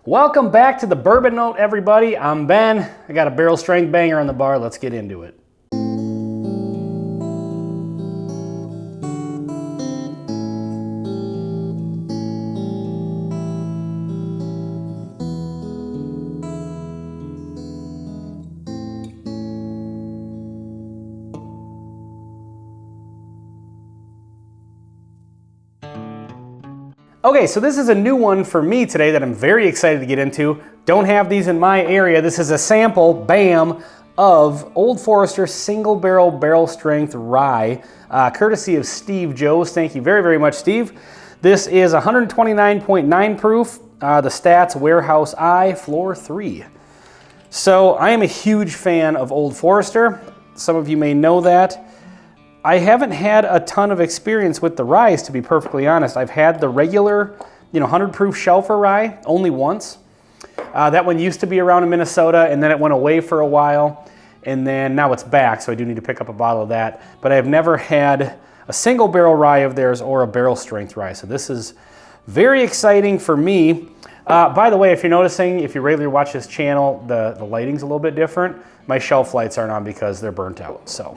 Welcome back to the Bourbon Note, everybody. I'm Ben. I got a barrel strength banger on the bar. Let's get into it. Okay, so this is a new one for me today that I'm very excited to get into. Don't have these in my area. This is a sample, bam, of Old Forester single barrel strength rye, courtesy of Steve Joes. Thank you very, very much, Steve. This is 129.9 proof. The stats, warehouse I, floor 3. So I am a huge fan of Old Forester. Some of you may know that. I haven't had a ton of experience with the rye, to be perfectly honest. I've had the regular, 100 proof shelfer rye only once. That one used to be around in Minnesota, and then it went away for a while, and then now it's back, so I do need to pick up a bottle of that. But I've never had a single barrel rye of theirs or a barrel strength rye, so this is very exciting for me. By the way, if you're noticing, if you regularly watch this channel, the lighting's a little bit different. My shelf lights aren't on because they're burnt out, so.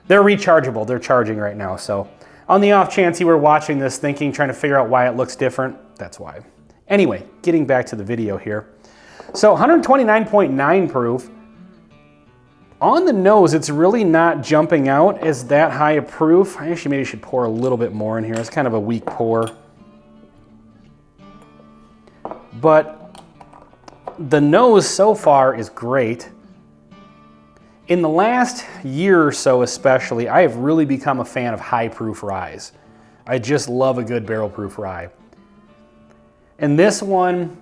They're rechargeable, they're charging right now. So on the off chance you were watching this thinking, trying to figure out why it looks different, that's why. Anyway, getting back to the video here. So 129.9 proof. On the nose, it's really not jumping out as that high a proof. I actually maybe should pour a little bit more in here. It's kind of a weak pour. But the nose so far is great. In the last year or so especially, I have really become a fan of high proof ryes. I just love a good barrel proof rye. And this one,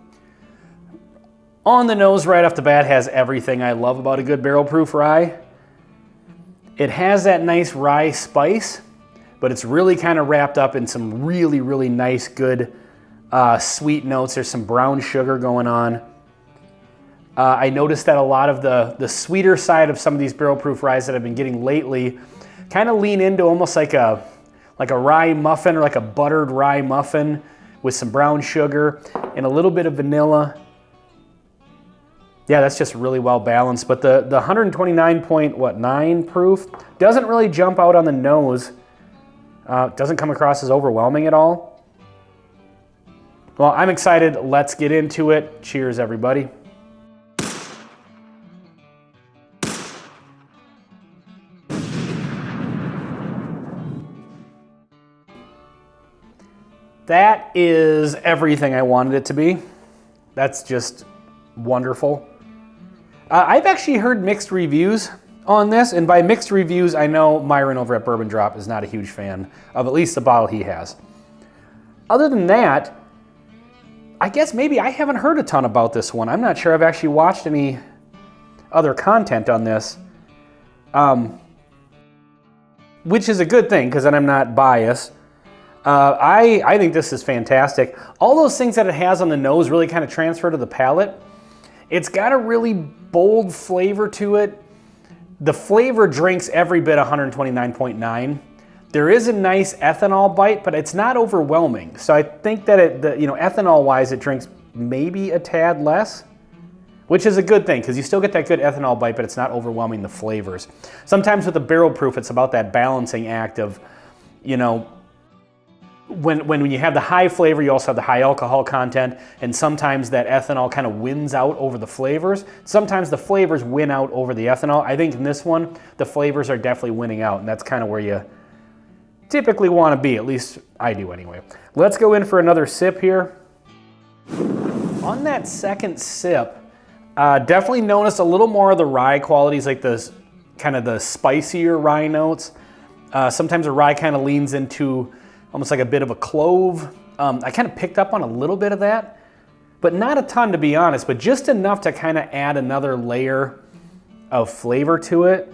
on the nose right off the bat, has everything I love about a good barrel proof rye. It has that nice rye spice, but it's really kind of wrapped up in some really, really nice, good sweet notes. There's some brown sugar going on. I noticed that a lot of the sweeter side of some of these barrel proof ryes that I've been getting lately kind of lean into almost like a rye muffin or like a buttered rye muffin with some brown sugar and a little bit of vanilla. Yeah, that's just really well balanced. But the 129.9 proof doesn't really jump out on the nose. Doesn't come across as overwhelming at all. Well, I'm excited. Let's get into it. Cheers, everybody. That is everything I wanted it to be. That's just wonderful. I've actually heard mixed reviews on this, and by mixed reviews, I know Myron over at Bourbon Drop is not a huge fan of at least the bottle he has. Other than that, I guess maybe I haven't heard a ton about this one. I'm not sure I've actually watched any other content on this, which is a good thing because then I'm not biased. I think this is fantastic. All those things that it has on the nose really kind of transfer to the palate. It's got a really bold flavor to it. The flavor drinks every bit 129.9. There is a nice ethanol bite, but it's not overwhelming. So I think that ethanol-wise, it drinks maybe a tad less, which is a good thing because you still get that good ethanol bite, but it's not overwhelming the flavors. Sometimes with the barrel proof, it's about that balancing act of, when you have the high flavor, you also have the high alcohol content, and sometimes that ethanol kind of wins out over the flavors. Sometimes the flavors win out over the ethanol. I think in this one, the flavors are definitely winning out, and that's kind of where you typically want to be, at least I do anyway. Let's go in for another sip here. On that second sip, definitely noticed a little more of the rye qualities, like the kind of the spicier rye notes. Sometimes the rye kind of leans into almost like a bit of a clove. I kind of picked up on a little bit of that, but not a ton to be honest, but just enough to kind of add another layer of flavor to it.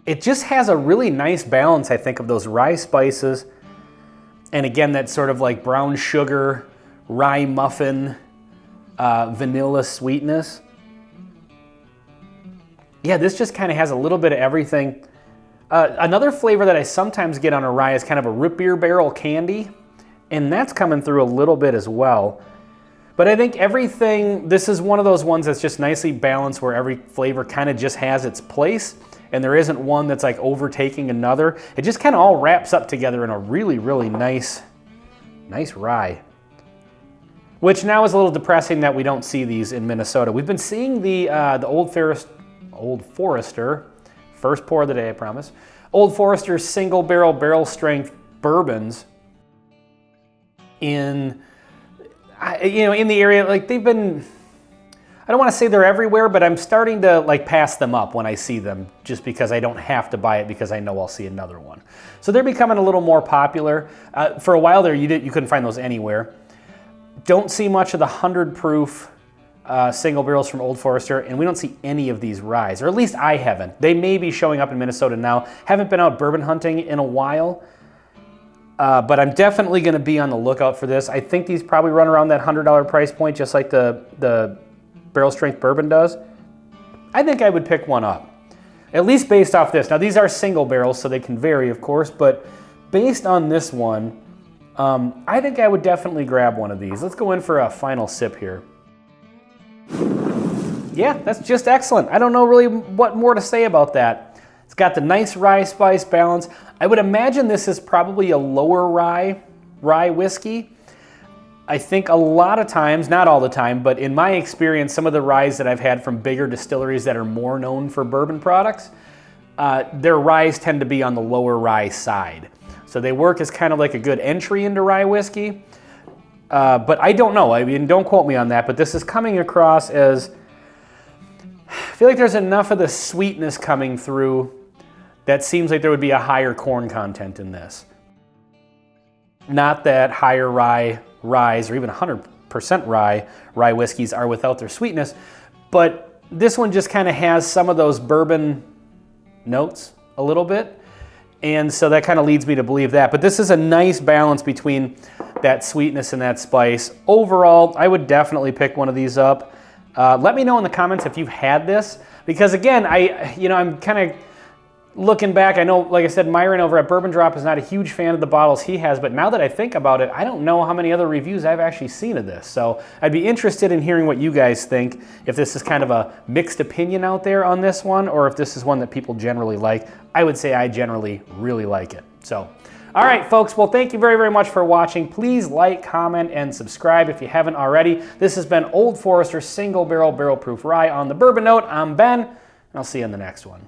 It just has a really nice balance, I think, of those rye spices. And again, that sort of like brown sugar, rye muffin, vanilla sweetness. Yeah, this just kind of has a little bit of everything. Another flavor that I sometimes get on a rye is kind of a root beer barrel candy, and that's coming through a little bit as well. But I think everything, this is one of those ones that's just nicely balanced where every flavor kind of just has its place and there isn't one that's like overtaking another. It just kind of all wraps up together in a really, really nice rye. Which now is a little depressing that we don't see these in Minnesota. We've been seeing the Old Forester, first pour of the day, I promise. Old Forester single barrel strength bourbons in the area. Like they've been, I don't want to say they're everywhere, but I'm starting to like pass them up when I see them just because I don't have to buy it because I know I'll see another one. So they're becoming a little more popular. For a while there, you couldn't find those anywhere. Don't see much of the 100 proof single barrels from Old Forester, and we don't see any of these ryes, or at least I haven't. They may be showing up in Minnesota now. Haven't been out bourbon hunting in a while, but I'm definitely going to be on the lookout for this. I think these probably run around that $100 price point, just like the barrel strength bourbon does. I think I would pick one up, at least based off this. Now these are single barrels, so they can vary, of course, but based on this one, I think I would definitely grab one of these. Let's go in for a final sip here. Yeah, that's just excellent. I don't know really what more to say about that. It's got the nice rye spice balance. I would imagine this is probably a lower rye whiskey. I think a lot of times, not all the time, but in my experience, some of the ryes that I've had from bigger distilleries that are more known for bourbon products, their ryes tend to be on the lower rye side. So they work as kind of like a good entry into rye whiskey. But I don't know. I mean, don't quote me on that, but this is coming across as, I feel like there's enough of the sweetness coming through that seems like there would be a higher corn content in this. Not that higher ryes or even 100% rye whiskeys are without their sweetness, but this one just kind of has some of those bourbon notes a little bit. And so that kind of leads me to believe that. But this is a nice balance between that sweetness and that spice. Overall, I would definitely pick one of these up. Let me know in the comments if you've had this, because again, I'm kind of looking back. I know, like I said, Myron over at Bourbon Drop is not a huge fan of the bottles he has, but now that I think about it, I don't know how many other reviews I've actually seen of this. So I'd be interested in hearing what you guys think, if this is kind of a mixed opinion out there on this one, or if this is one that people generally like. I would say I generally really like it. So, all right, folks. Well, thank you very, very much for watching. Please like, comment, and subscribe if you haven't already. This has been Old Forester Single Barrel Barrel Proof Rye on the Bourbon Note. I'm Ben, and I'll see you in the next one.